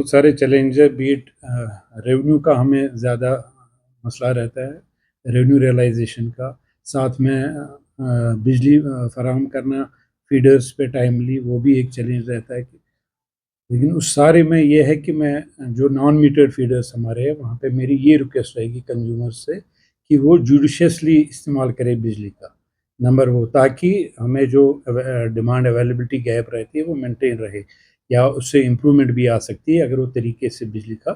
बहुत सारे चैलेंज है, बीट रेवेन्यू का हमें ज़्यादा मसला रहता है, रेवेन्यू रियलाइजेशन का। साथ में बिजली फराहम करना फीडर्स पे टाइमली, वो भी एक चैलेंज रहता है। लेकिन उस सारे में ये है कि मैं जो नॉन मीटर्ड फीडर्स हमारे हैं वहाँ पे मेरी ये रिक्वेस्ट रहेगी कंज्यूमर से कि वो जुडिशियसली इस्तेमाल करें बिजली का, नंबर वो, ताकि हमें जो डिमांड अवेलेबिलिटी गैप रहती है वो मेंटेन रहे, या उससे इम्प्रूवमेंट भी आ सकती है अगर वो तरीके से बिजली का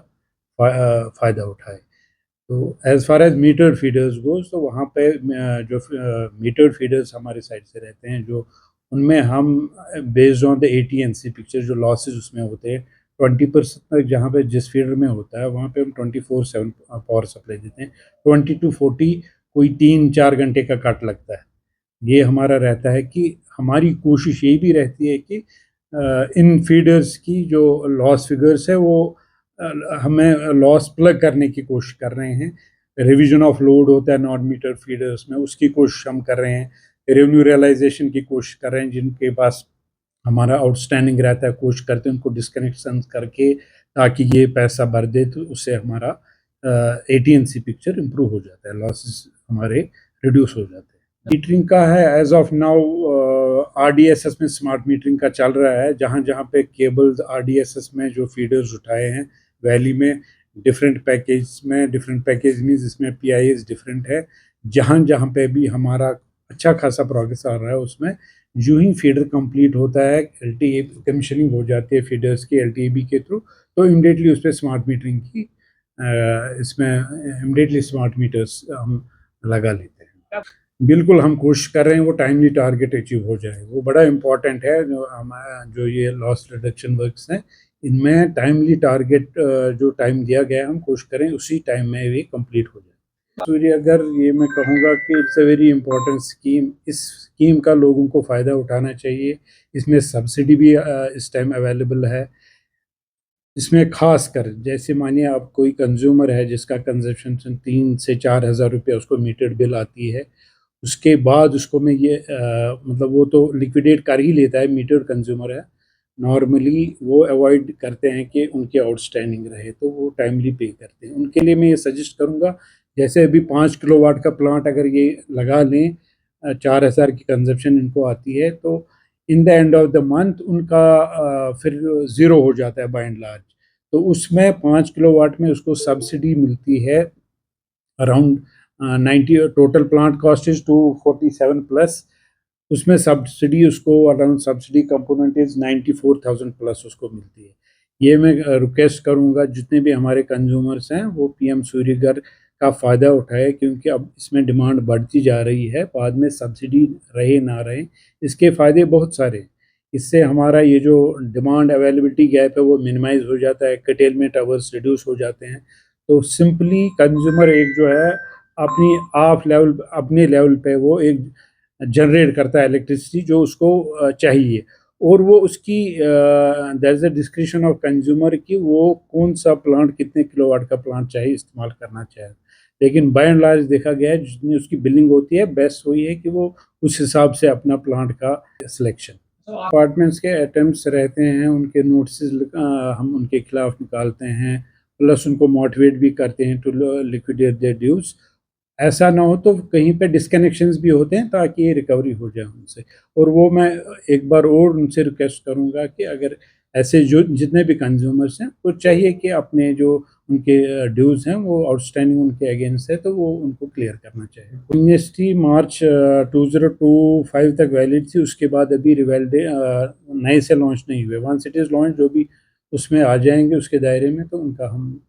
फ़ायदा उठाए। तो as far as metered feeders goes, तो वहाँ पे जो मीटर्ड फीडर्स हमारे साइड से रहते हैं, जो उनमें हम बेस्ड ऑन द एटीएनसी पिक्चर जो लॉसेस उसमें होते हैं 20% तक, जहाँ पे जिस फीडर में होता है वहाँ पे हम 24/7 पावर सप्लाई देते हैं। 20 to 40 कोई 3-4 घंटे का कट लगता है। ये हमारा रहता है कि हमारी कोशिश ये भी रहती है कि इन फीडर्स की जो लॉस फिगर्स है वो हमें लॉस प्लग करने की कोशिश कर रहे हैं। रिवीजन ऑफ लोड होता है नॉन मीटर फीडर्स में, उसकी कोशिश हम कर रहे हैं। रेवेन्यू रियलाइजेशन की कोशिश कर रहे हैं, जिनके पास हमारा आउटस्टैंडिंग रहता है कोशिश करते हैं उनको डिस्कनेक्शन करके, ताकि ये पैसा भर दे, तो उससे हमारा एटीएनसी पिक्चर इम्प्रूव हो जाता है, लॉसेस हमारे रिड्यूस हो जाते हैं। मीटरिंग का है एज ऑफ नाउ, आरडीएसएस में स्मार्ट मीटरिंग का चल रहा है। जहाँ जहाँ पे केबल्स आरडीएसएस में जो फीडर्स उठाए हैं वैली में, डिफरेंट पैकेज मीन्स इसमें पीआईएस डिफरेंट है। जहाँ जहाँ पे भी हमारा अच्छा खासा प्रोग्रेस आ रहा है उसमें, यूं ही फीडर कंप्लीट होता है, एलटीए कमीशनिंग हो जाती है फीडर्स की एलटीएबी के थ्रू, तो इमीडिएटली उस पर स्मार्ट मीटरिंग की इसमें इमीडिएटली स्मार्ट मीटर्स हम लगा लेते हैं। बिल्कुल हम कोशिश कर रहे हैं वो टाइमली टारगेट अचीव हो जाए, वो बड़ा इम्पॉर्टेंट है। जो हमारा जो ये लॉस रिडक्शन वर्क्स हैं, इनमें टाइमली टारगेट जो टाइम दिया गया है हम कोशिश करें उसी टाइम में ये कंप्लीट हो जाए। सूर्य, अगर ये मैं कहूँगा कि it's a very important scheme. इस स्कीम का लोगों को फ़ायदा उठाना चाहिए। इसमें सब्सिडी भी इस टाइम अवेलेबल है। इसमें खास कर जैसे मानिए आप कोई कंज्यूमर है जिसका कंजप्शन 3 से 4 हज़ार रुपये उसको मीटर्ड बिल आती है, उसके बाद उसको मैं ये मतलब वो तो लिक्विडेट कर ही लेता है, मीटर्ड कंज्यूमर है। नॉर्मली वो अवॉइड करते हैं कि उनके आउटस्टैंडिंग रहे, तो वो टाइमली पे करते हैं। उनके लिए मैं ये सजेस्ट करूँगा, जैसे अभी 5 किलोवाट का प्लांट अगर ये लगा लें, 4,000 की कंजप्शन इनको आती है, तो in the end of the month उनका फिर ज़ीरो हो जाता है बाय एंड लार्ज। तो उसमें 5 किलोवाट में उसको सब्सिडी मिलती है around 90। Total plant cost is 247 plus, उसमें सब्सिडी उसको around subsidy component is 94,000 plus उसको मिलती है। ये मैं रिक्वेस्ट करूँगा जितने भी हमारे कंज्यूमर्स हैं वो पीएम सूर्यघर का फ़ायदा उठाए, क्योंकि अब इसमें डिमांड बढ़ती जा रही है। बाद में सब्सिडी रहे ना रहे, इसके फ़ायदे बहुत सारे हैं। इससे हमारा ये जो डिमांड अवेलेबिलिटी गैप है वो मिनिमाइज़ हो जाता है, कर्टेलमेंट आवर्स रिड्यूस हो जाते हैं। तो सिंपली कंज्यूमर एक जो है अपनी ऑफ लेवल, अपने लेवल पे वो एक जनरेट करता है इलेक्ट्रिसिटी जो उसको चाहिए, और वो उसकी that is the discretion of consumer कि वो कौन सा प्लांट, कितने किलोवाट का प्लांट चाहिए, इस्तेमाल करना चाहे। लेकिन बाय एंड लार्ज देखा गया है जितनी उसकी बिलिंग होती है, बेस्ट वही है कि वो उस हिसाब से अपना प्लांट का सिलेक्शन। अपार्टमेंट्स के अटेम्प्ट्स रहते हैं, उनके नोटिस हम उनके खिलाफ निकालते हैं, प्लस उनको मोटिवेट भी करते हैं टू लिक्विडेट देयर ड्यूज। ऐसा ना हो तो कहीं पे डिस्कनेक्शंस भी होते हैं ताकि ये रिकवरी हो जाए उनसे। और वो मैं एक बार और उनसे रिक्वेस्ट करूँगा कि अगर ऐसे जो जितने भी कंज्यूमर्स हैं तो चाहिए कि अपने जो उनके ड्यूज़ हैं वो आउटस्टैंडिंग उनके अगेंस्ट है, तो वो उनको क्लियर करना चाहिए। एमएसटी मार्च 2025 तक वैलिड थी, उसके बाद अभी रिवैलिड नए से लॉन्च नहीं हुए। वंस इट इज़ लॉन्च, जो भी उसमें आ जाएंगे उसके दायरे में, तो उनका हम